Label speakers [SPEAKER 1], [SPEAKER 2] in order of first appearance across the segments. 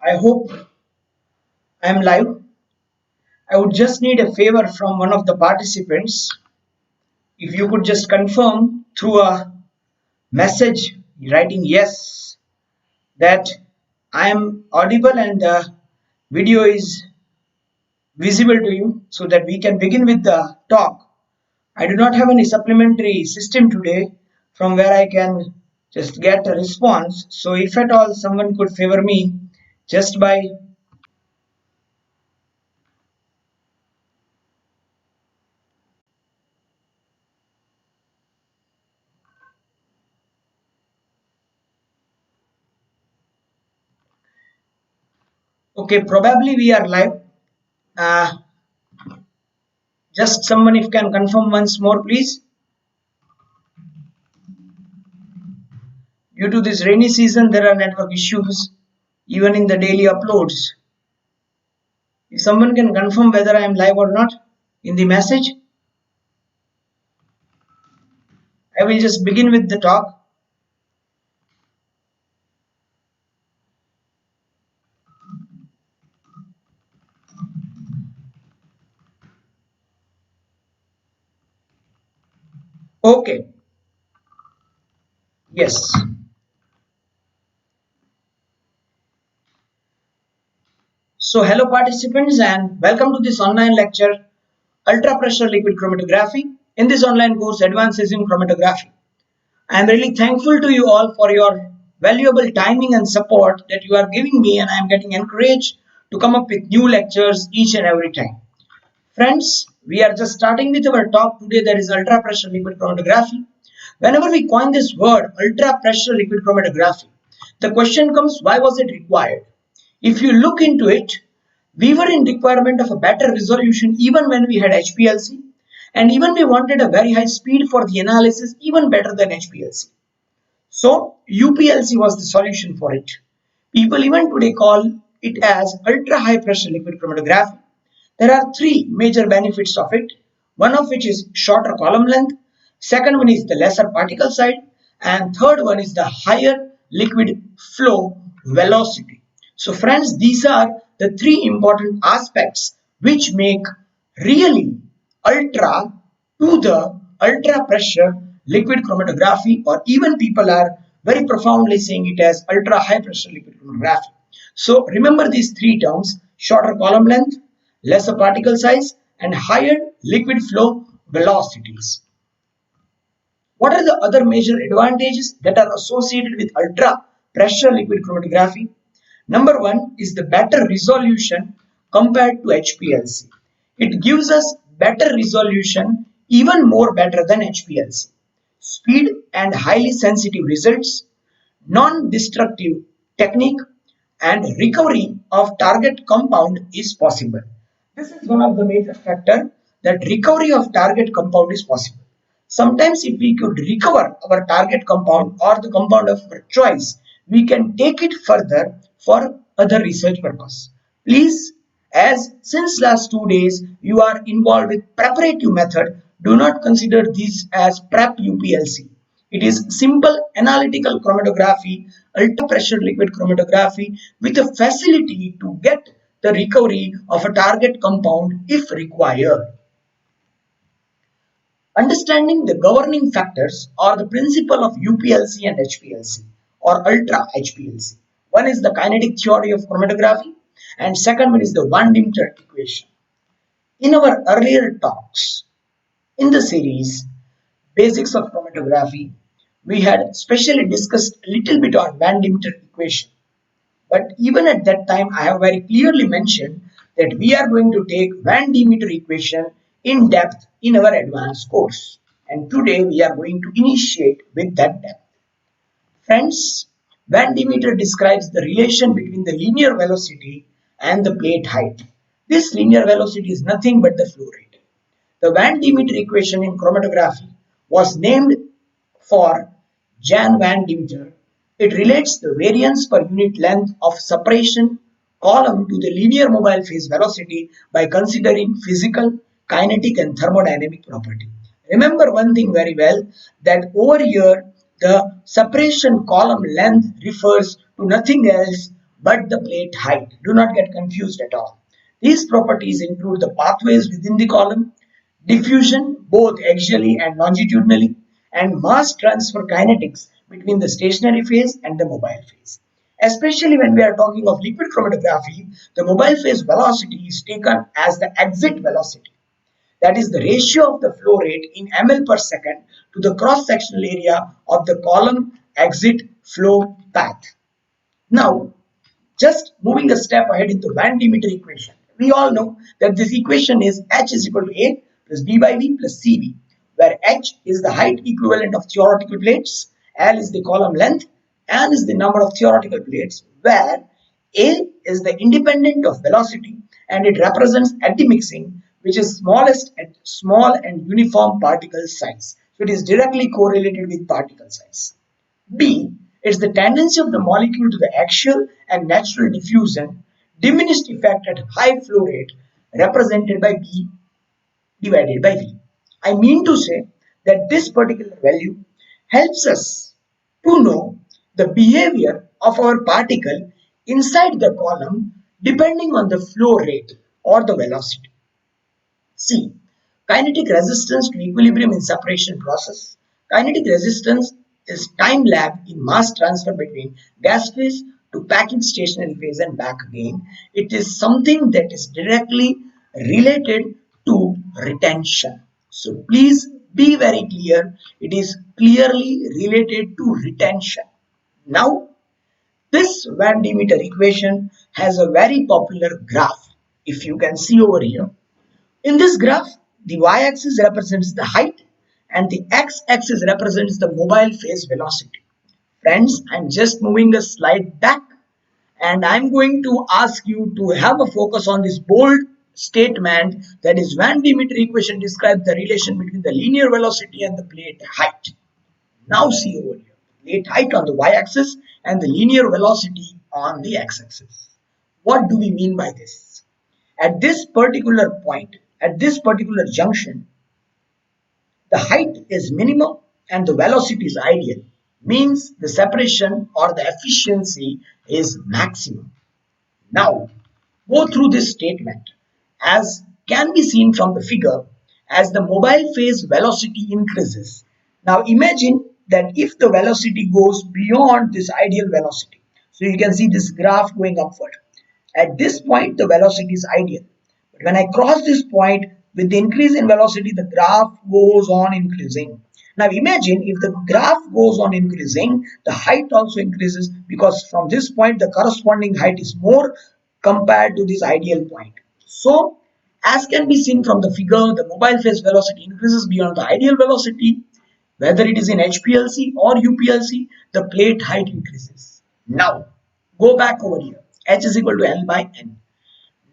[SPEAKER 1] I hope I am live. I would just need a favor from one of the participants. If you could just confirm through a message writing yes that I am audible and the video is visible to you so that we can begin with the talk. I do not have any supplementary system today from where I can just get a response. So if at all someone could favor me just by okay, probably we are live. Uh, just someone if can confirm once more, please. Due to this rainy season, there are network issues even in the daily uploads. If someone can confirm whether I am live or not in the message, I will just begin with the talk. Okay, yes. So hello participants and welcome to this online lecture, Ultra Pressure Liquid Chromatography. In this online course, Advances in Chromatography. I am really thankful to you all for your valuable timing and support that you are giving me, and I am getting encouraged to come up with new lectures each and every time. Friends, we are just starting with our talk today, that is ultra pressure liquid chromatography. Whenever we coin this word ultra pressure liquid chromatography, the question comes, why was it required? If you look into it, we were in requirement of a better resolution even when we had HPLC, and even we wanted a very high speed for the analysis, even better than HPLC. So UPLC was the solution for it. People even today call it as ultra high pressure liquid chromatography. There are three major benefits of it. One of which is shorter column length, second one is the lesser particle size, and third one is the higher liquid flow velocity. So friends, these are the three important aspects which make really ultra to the ultra pressure liquid chromatography, or even people are very profoundly saying it as ultra high pressure liquid chromatography. So remember these three terms: shorter column length, lesser particle size, and higher liquid flow velocities. What are the other major advantages that are associated with ultra pressure liquid chromatography? Number one is the better resolution compared to HPLC. It gives us better resolution, even more better than HPLC. Speed and highly sensitive results, non-destructive technique, and recovery of target compound is possible. This is one of the major factors, that recovery of target compound is possible. Sometimes if we could recover our target compound or the compound of our choice, we can take it further for other research purpose. Please, as since last 2 days you are involved with preparative method, do not consider this as prep UPLC. It is simple analytical chromatography, ultra pressure liquid chromatography with a facility to get the recovery of a target compound if required. Understanding the governing factors or the principle of UPLC and HPLC or ultra HPLC. One is the kinetic theory of chromatography and second one is the DeMETER equation. In our earlier talks in the series Basics of Chromatography, we had specially discussed a little bit on DeMETER equation. But even at that time, I have very clearly mentioned that we are going to take DeMETER equation in depth in our advanced course. And today we are going to initiate with that depth. Friends, DeMETER describes the relation between the linear velocity and the plate height. This linear velocity is nothing but the flow rate. The DeMETER equation in chromatography was named for Jan van Demeter. It relates the variance per unit length of separation column to the linear mobile phase velocity by considering physical, kinetic and thermodynamic property. Remember one thing very well, that over here the separation column length refers to nothing else but the plate height. Do not get confused at all. These properties include the pathways within the column, diffusion both axially and longitudinally, and mass transfer kinetics between the stationary phase and the mobile phase. Especially when we are talking of liquid chromatography, the mobile phase velocity is taken as the exit velocity. That is the ratio of the flow rate in ml per second to the cross-sectional area of the column exit flow path. Now, just moving a step ahead into Van DeMETER equation. We all know that this equation is H is equal to A plus B by V plus CV, where H is the height equivalent of theoretical plates, L is the column length, N is the number of theoretical plates, where A is the independent of velocity and it represents eddy mixing, which is smallest at small and uniform particle size. So it is directly correlated with particle size. B is the tendency of the molecule to the axial and natural diffusion, diminished effect at high flow rate, represented by B divided by V. I mean to say that this particular value helps us to know the behavior of our particle inside the column depending on the flow rate or the velocity. C. Kinetic resistance to equilibrium in separation process. Kinetic resistance is time lag in mass transfer between gas phase to package stationary phase and back again. It is something that is directly related to retention. So please be very clear. It is clearly related to retention. Now, this Van DeMETER equation has a very popular graph. If you can see over here, in this graph, the y-axis represents the height and the x-axis represents the mobile phase velocity. Friends, I'm just moving a slide back and I'm going to ask you to have a focus on this bold statement, that is Van DeMETER equation describes the relation between the linear velocity and the plate height. Now see over here, plate height on the y-axis and the linear velocity on the x-axis. What do we mean by this? At this particular point, at this particular junction, the height is minimum and the velocity is ideal. Means the separation or the efficiency is maximum. Now, go through this statement. As can be seen from the figure, as the mobile phase velocity increases. Now imagine that if the velocity goes beyond this ideal velocity, so you can see this graph going upward. At this point, the velocity is ideal. But when I cross this point, with the increase in velocity, the graph goes on increasing. Now imagine if the graph goes on increasing, the height also increases, because from this point, the corresponding height is more compared to this ideal point. So, as can be seen from the figure, the mobile phase velocity increases beyond the ideal velocity. Whether it is in HPLC or UPLC, the plate height increases. Now, go back over here. H is equal to L by N.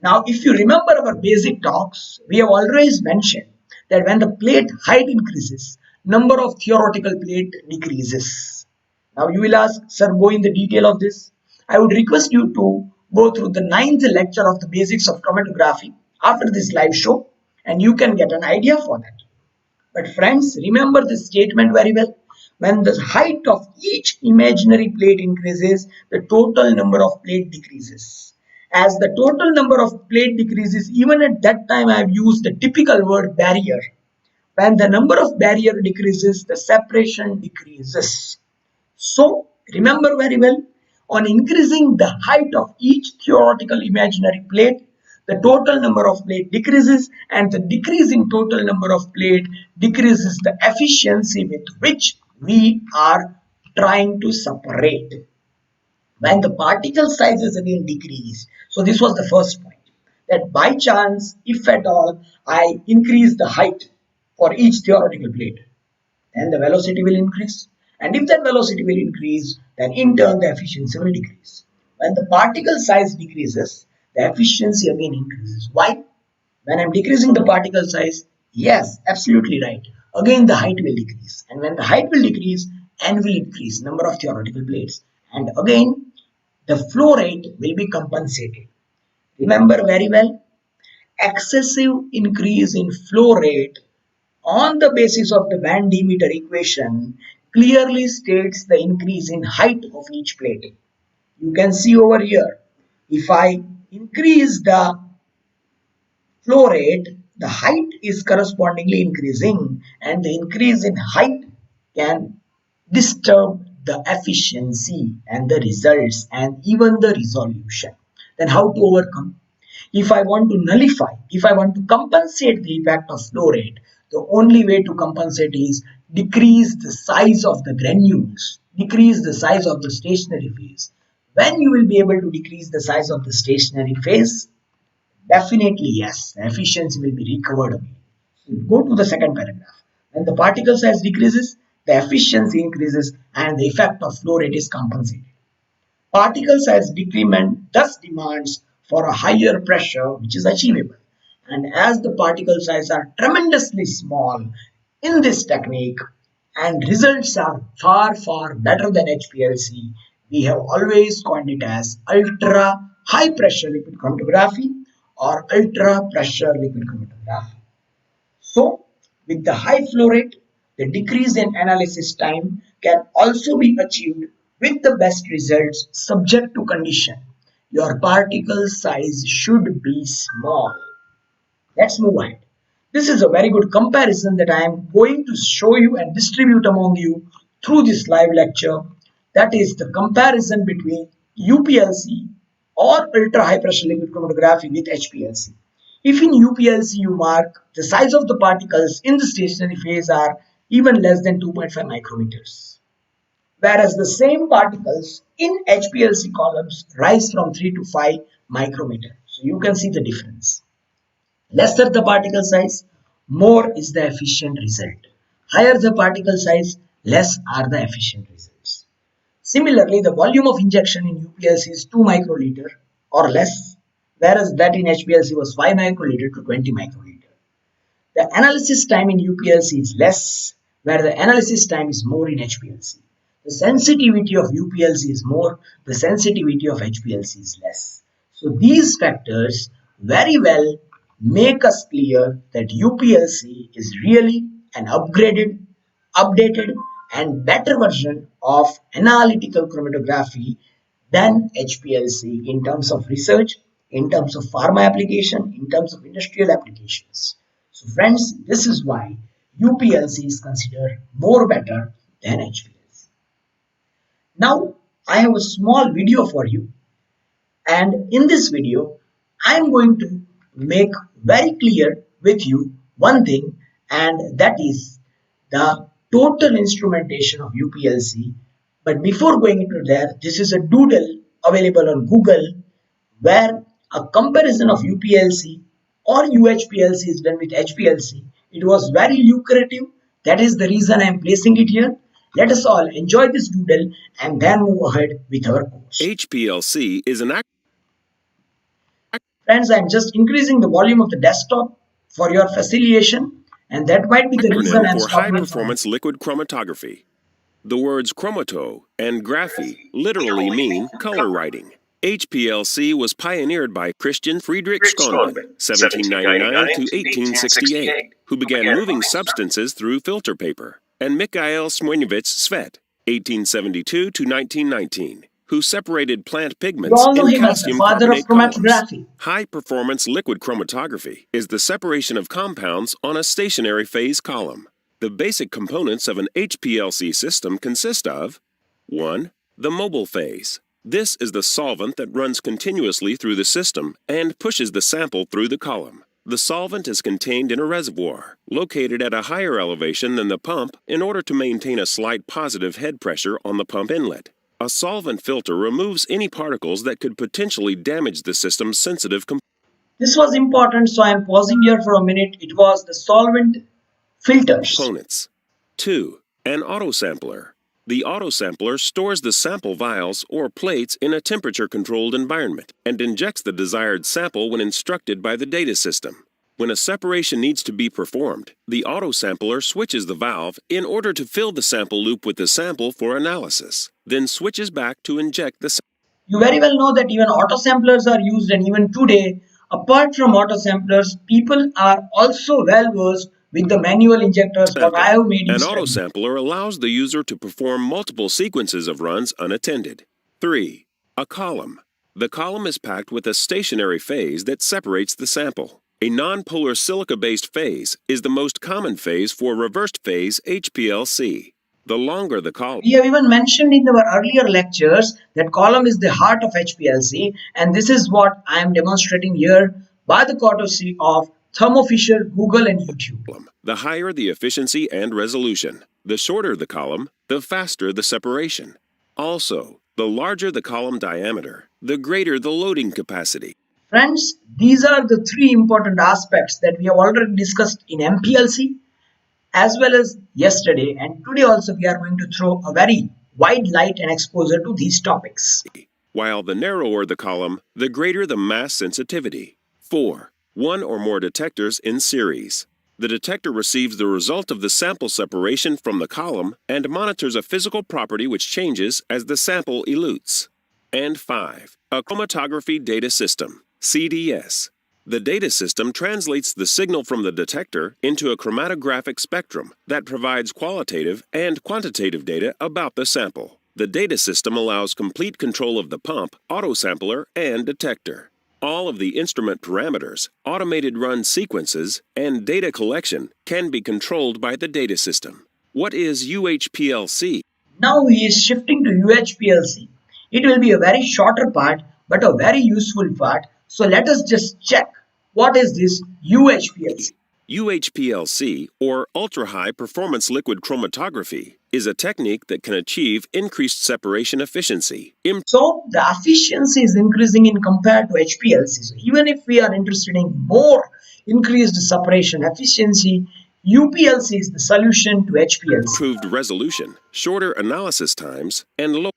[SPEAKER 1] Now, if you remember our basic talks, we have always mentioned that when the plate height increases, number of theoretical plate decreases. Now, you will ask, sir, go in the detail of this. I would request you to go through the 9th lecture of the basics of chromatography after this live show, and you can get an idea for that. But friends, remember this statement very well. When the height of each imaginary plate increases, the total number of plate decreases. As the total number of plate decreases, even at that time I have used the typical word barrier. When the number of barrier decreases, the separation decreases. So remember very well, on increasing the height of each theoretical imaginary plate, the total number of plate decreases, and the decreasing total number of plate decreases the efficiency with which we are trying to separate. When the particle sizes again decrease, so this was the first point, that by chance, if at all, I increase the height for each theoretical plate, then the velocity will increase. And if that velocity will increase, then in turn the efficiency will decrease. When the particle size decreases, the efficiency again increases. Why? When I'm decreasing the particle size, yes, absolutely right. Again the height will decrease. And when the height will decrease, n will increase, number of theoretical plates. And again, the flow rate will be compensated. Remember very well, excessive increase in flow rate on the basis of the Van DeMETER equation clearly states the increase in height of each plate. You can see over here, if I increase the flow rate, the height is correspondingly increasing, and the increase in height can disturb the efficiency and the results and even the resolution. Then how to overcome? If I want to nullify, if I want to compensate the impact of flow rate, the only way to compensate is decrease the size of the granules, decrease the size of the stationary phase. When you will be able to decrease the size of the stationary phase, definitely yes, the efficiency will be recovered again. So go to the second paragraph. When the particle size decreases, the efficiency increases and the effect of flow rate is compensated. Particle size decrement thus demands for a higher pressure which is achievable. And as the particle size are tremendously small in this technique and results are far better than HPLC, we have always coined it as ultra high pressure liquid chromatography or ultra pressure liquid chromatography. So, with the high flow rate, the decrease in analysis time can also be achieved with the best results subject to condition. Your particle size should be small. Let's move ahead. This is a very good comparison that I am going to show you and distribute among you through this live lecture. That is the comparison between UPLC or ultra high pressure liquid chromatography with HPLC. If in UPLC you mark the size of the particles in the stationary phase are even less than 2.5 micrometers, whereas the same particles in HPLC columns rise from 3 to 5 micrometers. So you can see the difference. Lesser the particle size, more is the efficient result. Higher the particle size, less are the efficient results. Similarly, the volume of injection in UPLC is 2 microliter or less, whereas that in HPLC was 5 microliter to 20 microliter. The analysis time in UPLC is less, where the analysis time is more in HPLC. The sensitivity of UPLC is more, the sensitivity of HPLC is less. So these factors very well make us clear that UPLC is really an upgraded, updated and better version of analytical chromatography than HPLC in terms of research, in terms of pharma application, in terms of industrial applications. So friends, this is why UPLC is considered more better than HPLC. Now, I have a small video for you, and in this video, I am going to make very clear with you one thing, and that is the total instrumentation of UPLC. But before going into there, this is a doodle available on Google where a comparison of UPLC or UHPLC is done with HPLC. It was very lucrative. That is the reason I am placing it here. Let us all enjoy this doodle and then move ahead with our course.
[SPEAKER 2] HPLC is an
[SPEAKER 1] Friends, I am just increasing the volume of the desktop for your facilitation, and that might be the reason I am
[SPEAKER 2] acronym for
[SPEAKER 1] stopping.
[SPEAKER 2] high-performance liquid chromatography. The words chromato and graphy literally mean color writing. HPLC was pioneered by Christian Friedrich Schonben, 1799 to 1868, who began moving substances through filter paper, and Mikhail Smoyevich Svet, 1872 to 1919, who separated plant
[SPEAKER 1] You
[SPEAKER 2] pigments
[SPEAKER 1] all know
[SPEAKER 2] in
[SPEAKER 1] him as the
[SPEAKER 2] calcium
[SPEAKER 1] father of
[SPEAKER 2] carbonate columns.
[SPEAKER 1] chromatography.
[SPEAKER 2] High-performance liquid chromatography is the separation of compounds on a stationary phase column. The basic components of an HPLC system consist of 1. The mobile phase. This is the solvent that runs continuously through the system and pushes the sample through the column. The solvent is contained in a reservoir, located at a higher elevation than the pump in order to maintain a slight positive head pressure on the pump inlet. A solvent filter removes any particles that could potentially damage the system's sensitive components.
[SPEAKER 1] This was important, so I am pausing here for a minute. It was the solvent filters.
[SPEAKER 2] 2. An autosampler. The autosampler stores the sample vials or plates in a temperature-controlled environment and injects the desired sample when instructed by the data system. When a separation needs to be performed, the autosampler switches the valve in order to fill the sample loop with the sample for analysis, then switches back to inject the sample.
[SPEAKER 1] You very well know that even autosamplers are used, and even today, apart from autosamplers, people are also well versed with the manual injectors, what I have made you
[SPEAKER 2] An
[SPEAKER 1] study.
[SPEAKER 2] autosampler allows the user to perform multiple sequences of runs unattended. 3. A column. The column is packed with a stationary phase that separates the sample. A nonpolar silica-based phase is the most common phase for reversed phase HPLC. The longer the column.
[SPEAKER 1] We have even mentioned in our earlier lectures that column is the heart of HPLC, and this is what I am demonstrating here by the courtesy of Thermo Fisher, Google, and YouTube.
[SPEAKER 2] The higher the efficiency and resolution, the shorter the column, the faster the separation. Also, the larger the column diameter, the greater the loading capacity.
[SPEAKER 1] Friends, these are the three important aspects that we have already discussed in MPLC as well as yesterday, and today also we are going to throw a very wide light and exposure to these topics.
[SPEAKER 2] While the narrower the column, the greater the mass sensitivity. 4. One or more detectors in series. The detector receives the result of the sample separation from the column and monitors a physical property which changes as the sample elutes. And 5. A chromatography data system, CDS. The data system translates the signal from the detector into a chromatographic spectrum that provides qualitative and quantitative data about the sample. The data system allows complete control of the pump, autosampler, and detector. All of the instrument parameters, automated run sequences, and data collection can be controlled by the data system. What is UHPLC?
[SPEAKER 1] Now he is shifting to UHPLC. It will be a very shorter part but a very useful part. So let us just check what is this UHPLC.
[SPEAKER 2] UHPLC, or ultra-high performance liquid chromatography, is a technique that can achieve increased separation efficiency.
[SPEAKER 1] So the efficiency is increasing in compared to HPLC. So even if we are interested in more increased separation efficiency, UPLC is the solution to HPLC.
[SPEAKER 2] Improved resolution, shorter analysis times, and low.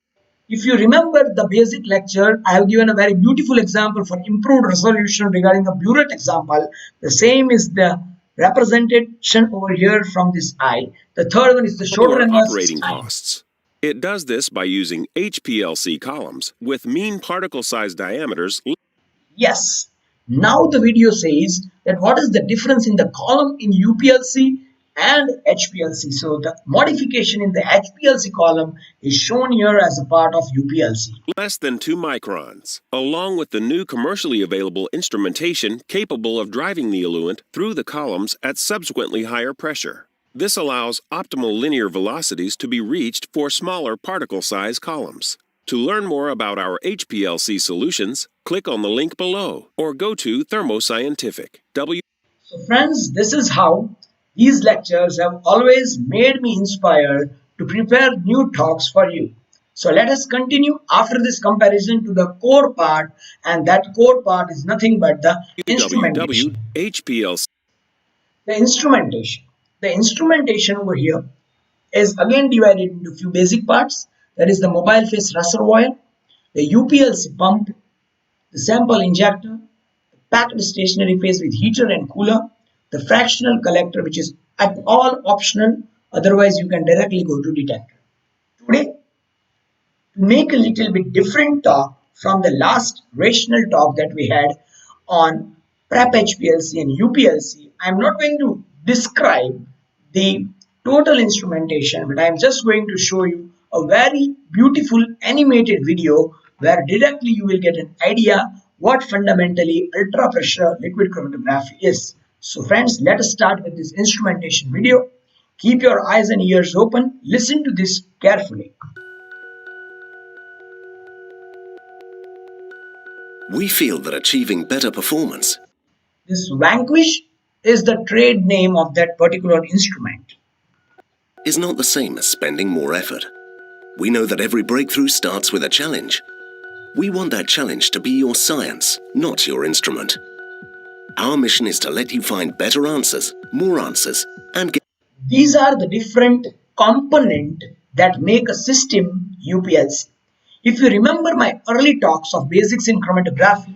[SPEAKER 1] If you remember the basic lecture, I have given a very beautiful example for improved resolution regarding the burette example. The same is the representation over here from this eye. The third one is the shorter
[SPEAKER 2] operating costs. It does this by using HPLC columns with mean particle size diameters.
[SPEAKER 1] Yes. Now the video says that what is the difference in the column in UPLC and HPLC. So the modification in the HPLC column is shown here as a part of UPLC.
[SPEAKER 2] Less than 2 microns, along with the new commercially available instrumentation capable of driving the eluent through the columns at subsequently higher pressure. This allows optimal linear velocities to be reached for smaller particle size columns. To learn more about our HPLC solutions, click on the link below or go to Thermo Scientific.
[SPEAKER 1] So friends, this is how these lectures have always made me inspired to prepare new talks for you. So let us continue after this comparison to the core part, and that core part is nothing but the instrumentation.
[SPEAKER 2] HPLC.
[SPEAKER 1] The instrumentation. The instrumentation over here is again divided into a few basic parts. That is the mobile phase reservoir, the UPLC pump, the sample injector, the packed stationary phase with heater and cooler, the fractional collector, which is at all optional, otherwise you can directly go to detector. Today, to make a little bit different talk from the last rational talk that we had on prep HPLC and UPLC, I am not going to describe the total instrumentation, but I am just going to show you a very beautiful animated video where directly you will get an idea what fundamentally ultra pressure liquid chromatography is. So friends, let us start with this instrumentation video. Keep your eyes and ears open. Listen to this carefully.
[SPEAKER 3] We feel that achieving better performance.
[SPEAKER 1] This Vanquish is the trade name of that particular instrument.
[SPEAKER 3] Is not the same as spending more effort. We know that every breakthrough starts with a challenge. We want that challenge to be your science, not your instrument. Our mission is to let you find better answers, more answers, and get...
[SPEAKER 1] These are the different components that make a system UPLC. If you remember my early talks of basics in chromatography,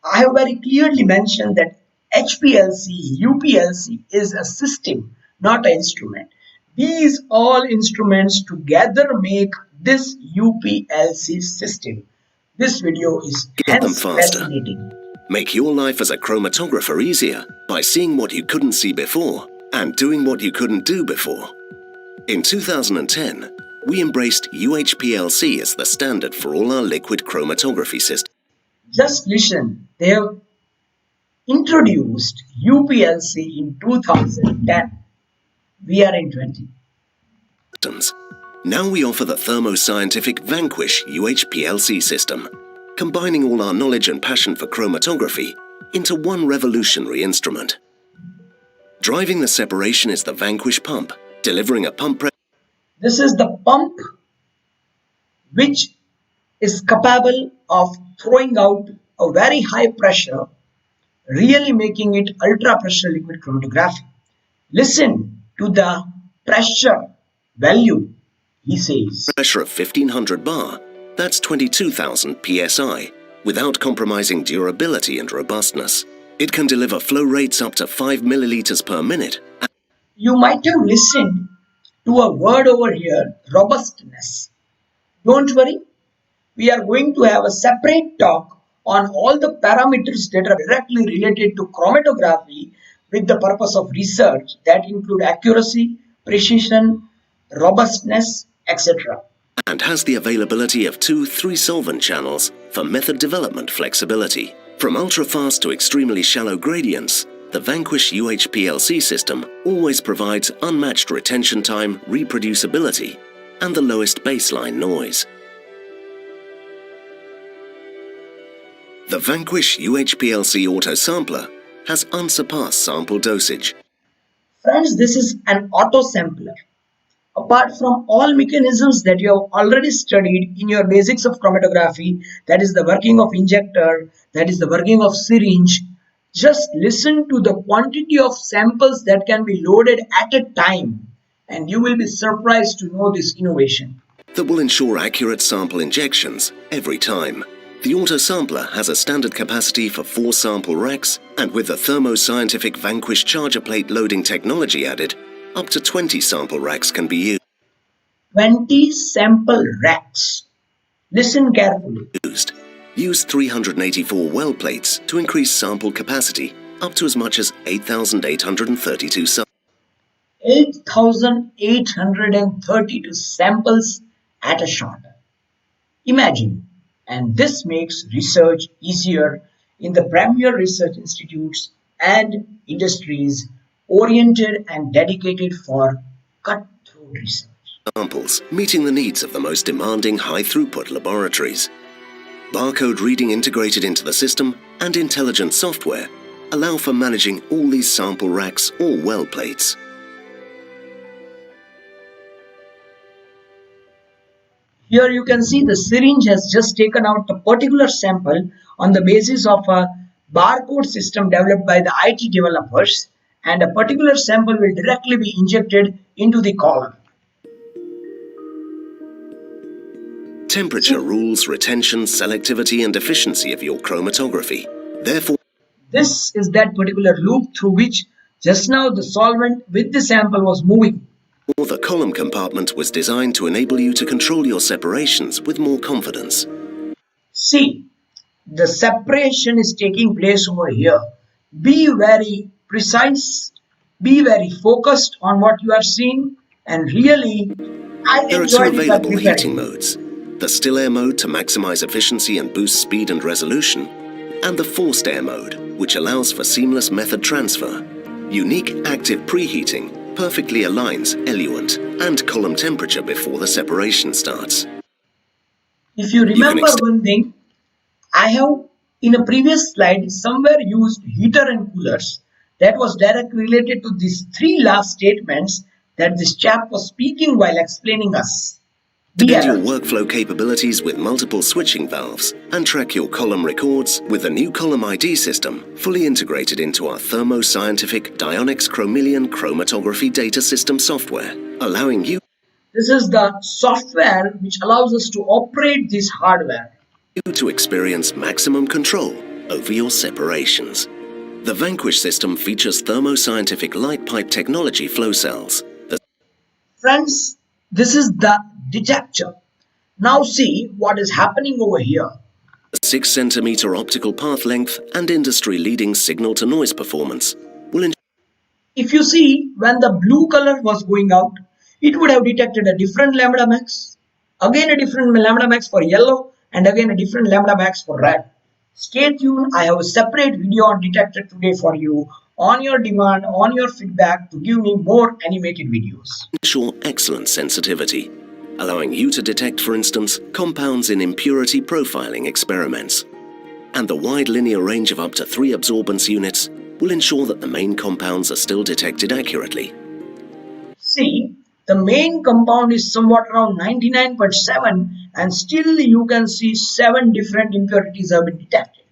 [SPEAKER 1] I have very clearly mentioned that HPLC, UPLC is a system, not an instrument. These all instruments together make this UPLC system. This video is hence fascinating.
[SPEAKER 3] Make your life as a chromatographer easier by seeing what you couldn't see before and doing what you couldn't do before. In 2010, We embraced UHPLC as the standard for all our liquid chromatography systems.
[SPEAKER 1] Just listen, they have introduced UPLC in 2010. We are in 20.
[SPEAKER 3] Now we offer the Thermo Scientific Vanquish UHPLC system, combining all our knowledge and passion for chromatography into one revolutionary instrument. Driving the separation is the Vanquish pump, delivering a pump pressure.
[SPEAKER 1] This is the pump which is capable of throwing out a very high pressure, really making it ultra pressure liquid chromatography. Listen to the pressure value, he says.
[SPEAKER 3] Pressure of 1500 bar, that's 22,000 psi, without compromising durability and robustness. It can deliver flow rates up to 5 milliliters per minute.
[SPEAKER 1] You might have listened to a word over here, robustness. Don't worry, we are going to have a separate talk on all the parameters that are directly related to chromatography with the purpose of research that include accuracy, precision, robustness, etc.
[SPEAKER 3] And has the availability of 2-3 solvent channels for method development flexibility. From ultra-fast to extremely shallow gradients, the Vanquish UHPLC system always provides unmatched retention time, reproducibility, and the lowest baseline noise. The Vanquish UHPLC autosampler has unsurpassed sample dosage.
[SPEAKER 1] Friends, this is an auto sampler. Apart from all mechanisms that you have already studied in your basics of chromatography, that is the working of injector, that is the working of syringe, just listen to the quantity of samples that can be loaded at a time and you will be surprised to know this innovation.
[SPEAKER 3] That will ensure accurate sample injections every time. The autosampler has a standard capacity for 4 sample racks, and with the Thermo Scientific Vanquish charger plate loading technology added, up to 20 sample racks can be used.
[SPEAKER 1] 20 sample racks. Listen carefully.
[SPEAKER 3] Use 384 well plates to increase sample capacity up to as much as 8,832 samples.
[SPEAKER 1] 8,832 samples at a shot. Imagine, and this makes research easier in the premier research institutes and industries oriented and dedicated for cutthroat research.
[SPEAKER 3] Samples, meeting the needs of the most demanding high-throughput laboratories. Barcode reading integrated into the system and intelligent software allow for managing all these sample racks or well plates.
[SPEAKER 1] Here you can see the syringe has just taken out a particular sample on the basis of a barcode system developed by the IT developers, and a particular sample will directly be injected into the column.
[SPEAKER 3] Temperature rules retention, selectivity and efficiency of your chromatography. Therefore,
[SPEAKER 1] this is that particular loop through which just now the solvent with the sample was moving.
[SPEAKER 3] the column compartment was designed to enable you to control your separations with more confidence.
[SPEAKER 1] See, the separation is taking place over here. Be very precise, be very focused on what you are seeing, and really, I
[SPEAKER 3] There are 2
[SPEAKER 1] enjoyed it by
[SPEAKER 3] available heating
[SPEAKER 1] preparing.
[SPEAKER 3] modes. The still air mode to maximize efficiency and boost speed and resolution, and the forced air mode, which allows for seamless method transfer. Unique active preheating perfectly aligns eluent and column temperature before the separation starts.
[SPEAKER 1] If you remember one thing, I have in a previous slide somewhere used heater and coolers. That was directly related to these 3 last statements that this chap was speaking while explaining us.
[SPEAKER 3] Extend your workflow capabilities with multiple switching valves and track your column records with the new column ID system fully integrated into our Thermo Scientific Dionix Chromeleon Chromatography Data System software, allowing you
[SPEAKER 1] This is the software which allows us to operate this hardware.
[SPEAKER 3] to experience maximum control over your separations. The Vanquish system features Thermo Scientific light pipe technology flow cells.
[SPEAKER 1] Friends, this is the detector. Now see what is happening over here.
[SPEAKER 3] 6 centimeter optical path length and industry-leading signal-to-noise performance will
[SPEAKER 1] If you see, when the blue color was going out, it would have detected a different lambda max, again a different lambda max for yellow, and again a different lambda max for red. Stay tuned, I have a separate video on detector today for you, on your demand, on your feedback, to give me more animated videos.
[SPEAKER 3] Ensure excellent sensitivity, allowing you to detect, for instance, compounds in impurity profiling experiments. And the wide linear range of up to 3 absorbance units will ensure that the main compounds are still detected accurately.
[SPEAKER 1] See, the main compound is somewhat around 99.7 and still you can see 7 different impurities have been detected.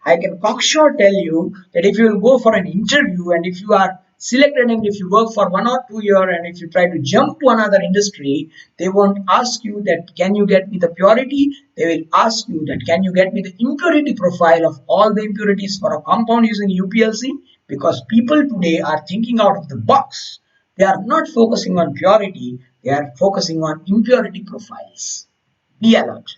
[SPEAKER 1] I can cocksure tell you that if you will go for an interview and if you are selected and if you work for 1 or 2 years and if you try to jump to another industry, they won't ask you that can you get me the purity, they will ask you that can you get me the impurity profile of all the impurities for a compound using UPLC, because people today are thinking out of the box. They are not focusing on purity, they are focusing on impurity profiles. Be alert.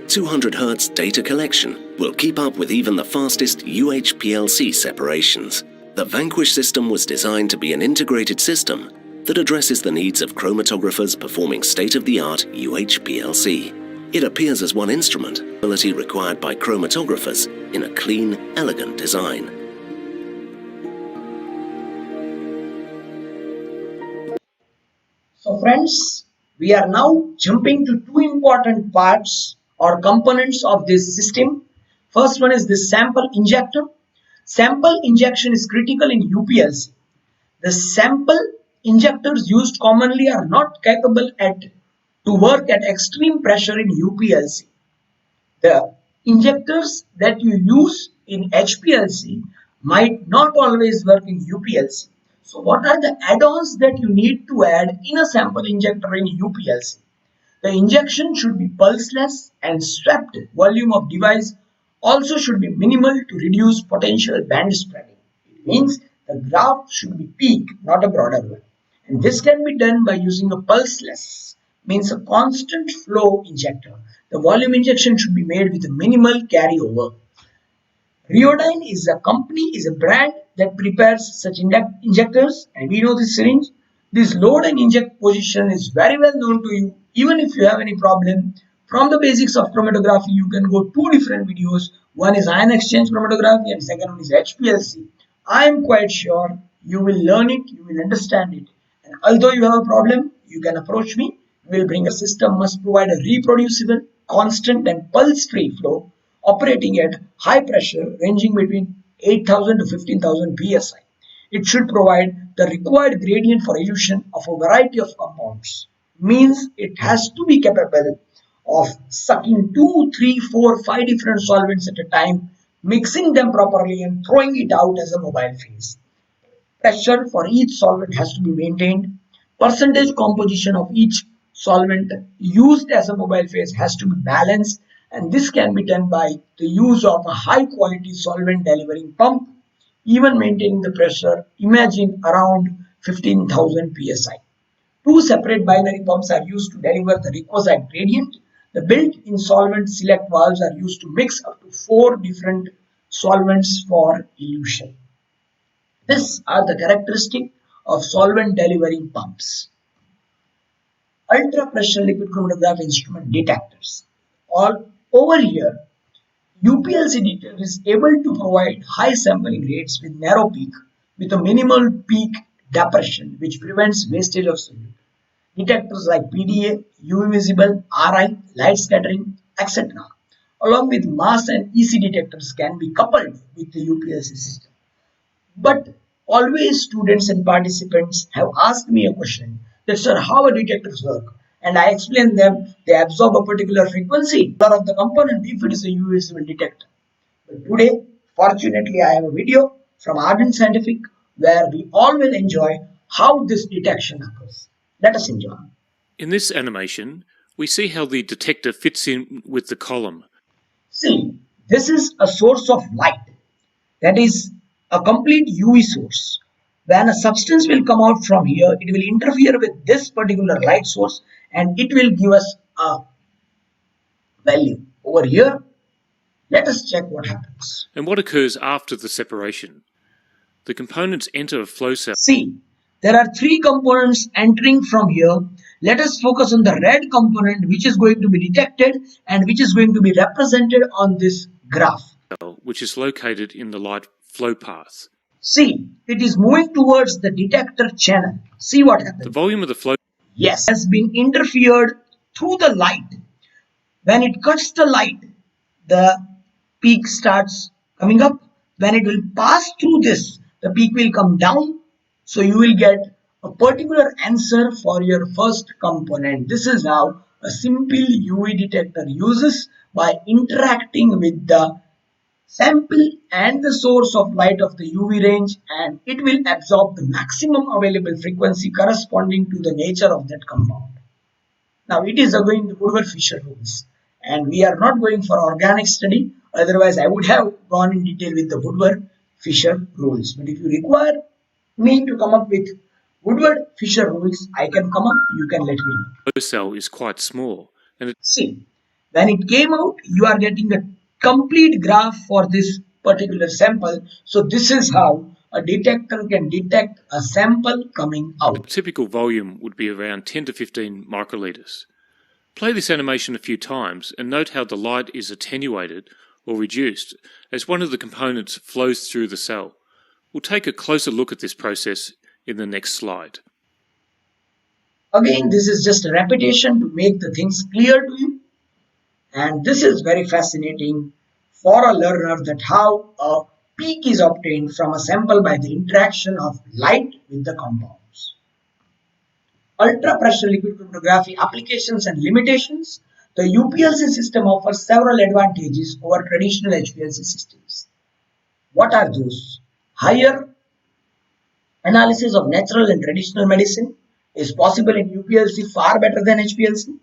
[SPEAKER 3] 200 Hz data collection will keep up with even the fastest UHPLC separations. The Vanquish system was designed to be an integrated system that addresses the needs of chromatographers performing state-of-the-art UHPLC. It appears as one instrument, ability required by chromatographers in a clean, elegant design.
[SPEAKER 1] So friends, we are now jumping to 2 important parts or components of this system. First one is the sample injector. Sample injection is critical in UPLC. The sample injectors used commonly are not capable to work at extreme pressure in UPLC. The injectors that you use in HPLC might not always work in UPLC. So what are the add-ons that you need to add in a sample injector in UPLC? The injection should be pulseless and swept volume of device also should be minimal to reduce potential band spreading. It means the graph should be peak, not a broader one. And this can be done by using a pulseless, means a constant flow injector. The volume injection should be made with a minimal carryover. Riodyne is a brand that prepares such injectors, and we know this syringe. This load and inject position is very well known to you. Even if you have any problem, from the basics of chromatography, you can go 2 different videos. One is ion exchange chromatography and second one is HPLC. I am quite sure you will learn it, you will understand it. And although you have a problem, you can approach me. We will bring a system must provide a reproducible, constant and pulse-free flow operating at high pressure ranging between 8,000 to 15,000 psi. It should provide the required gradient for elution of a variety of compounds. Means it has to be capable of sucking 2, 3, 4, 5 different solvents at a time, mixing them properly and throwing it out as a mobile phase. Pressure for each solvent has to be maintained. Percentage composition of each solvent used as a mobile phase has to be balanced, and this can be done by the use of a high quality solvent delivering pump, even maintaining the pressure, imagine around 15,000 psi. 2 separate binary pumps are used to deliver the requisite gradient. The built-in solvent select valves are used to mix up to 4 different solvents for elution. These are the characteristics of solvent delivering pumps. Ultra pressure liquid chromatograph instrument detectors. All over here, UPLC detector is able to provide high sampling rates with narrow peak with a minimal peak depression which prevents wastage of solute. Detectors like PDA, UV visible, RI, light scattering, etc. along with mass and EC detectors can be coupled with the UPLC system. But always students and participants have asked me a question that sir, how a detectors work? And I explain them they absorb a particular frequency of the component if it is a UV visible detector. But today, fortunately, I have a video from Ardent Scientific where we all will enjoy how this detection occurs. Let us enjoy.
[SPEAKER 4] In this animation, we see how the detector fits in with the column.
[SPEAKER 1] See, this is a source of light. That is a complete UV source. When a substance will come out from here, it will interfere with this particular light source and it will give us a value. Over here, let us check what happens.
[SPEAKER 4] And what occurs after the separation? The components enter a flow cell.
[SPEAKER 1] See, There are three components entering from here. Let us focus on the red component, which is going to be detected and which is going to be represented on this graph.
[SPEAKER 4] Which is located in the light flow path.
[SPEAKER 1] See, it is moving towards the detector channel. See what happens.
[SPEAKER 4] The volume of the flow
[SPEAKER 1] has been interfered through the light. When it cuts the light, the peak starts coming up. When it will pass through this, the peak will come down. So you will get a particular answer for your first component. This is how a simple UV detector uses by interacting with the sample and the source of light of the UV range, and it will absorb the maximum available frequency corresponding to the nature of that compound. Now it is again the Woodward-Fisher rules, and we are not going for organic study, otherwise I would have gone in detail with the Woodward-Fisher rules. But if you require me to come up with Woodward-Fisher rules, I can come up, you can let me know.
[SPEAKER 4] cell is quite small. And
[SPEAKER 1] see, when it came out, you are getting a complete graph for this particular sample. So this is how a detector can detect a sample coming out.
[SPEAKER 4] The typical volume would be around 10 to 15 microliters. Play this animation a few times and note how the light is attenuated or reduced as one of the components flows through the cell. We'll take a closer look at this process in the next slide.
[SPEAKER 1] Again, this is just a repetition to make the things clear to you. And this is very fascinating for a learner, that how a peak is obtained from a sample by the interaction of light with the compounds. Ultra pressure liquid chromatography applications and limitations. The UPLC system offers several advantages over traditional HPLC systems. What are those? Higher analysis of natural and traditional medicine is possible in UPLC far better than HPLC.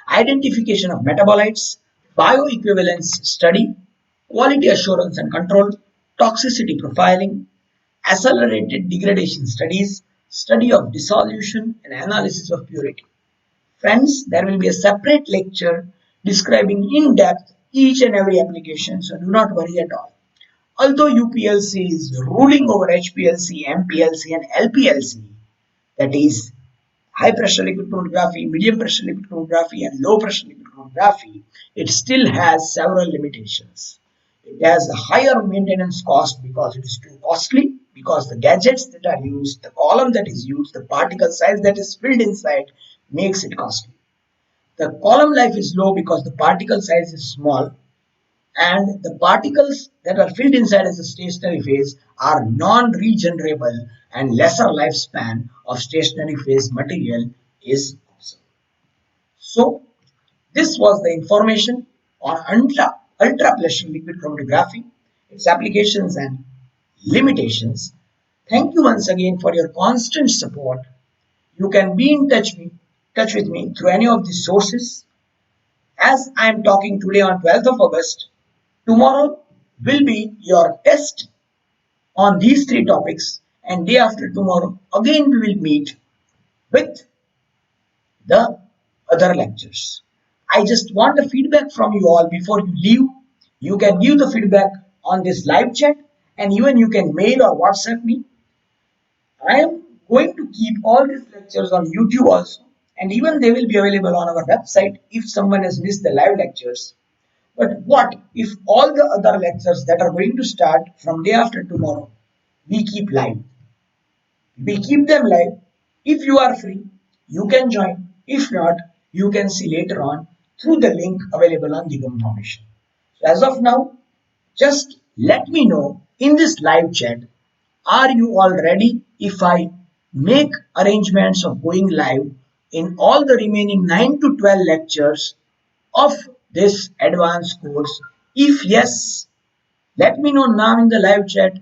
[SPEAKER 1] Identification of metabolites, bioequivalence study, quality assurance and control, toxicity profiling, accelerated degradation studies, study of dissolution and analysis of purity. Friends, there will be a separate lecture describing in depth each and every application, so do not worry at all. Although UPLC is ruling over HPLC, MPLC and LPLC, that is high pressure liquid chromatography, medium pressure liquid chromatography and low pressure liquid chromatography, it still has several limitations. It has a higher maintenance cost because it is too costly, because the gadgets that are used, the column that is used, the particle size that is filled inside makes it costly. The column life is low because the particle size is small, and the particles that are filled inside as a stationary phase are non-regenerable, and lesser lifespan of stationary phase material is observed. So this was the information on ultra pressure liquid chromatography, its applications and limitations. Thank you once again for your constant support. You can be in touch with me through any of these sources. As I am talking today on 12th of August, tomorrow will be your test on these three topics, and day after tomorrow again we will meet with the other lectures. I just want the feedback from you all before you leave. You can give the feedback on this live chat, and even you can mail or WhatsApp me. I am going to keep all these lectures on YouTube also, and even they will be available on our website if someone has missed the live lectures. But what if all the other lectures that are going to start from day after tomorrow, we keep live? We keep them live. If you are free, you can join. If not, you can see later on through the link available on DIPAM Foundation. So as of now, just let me know in this live chat, are you all ready if I make arrangements of going live in all the remaining 9 to 12 lectures of this advanced course? If yes, let me know now in the live chat.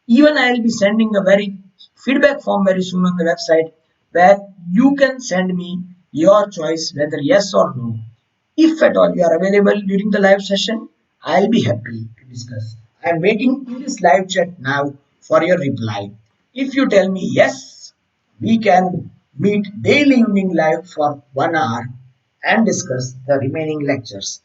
[SPEAKER 1] Even I will be sending a very feedback form very soon on the website, where you can send me your choice whether yes or no. If at all you are available during the live session, I'll be happy to discuss. I am waiting in this live chat now for your reply. If you tell me yes, we can meet daily evening live for 1 hour and discuss the remaining lectures.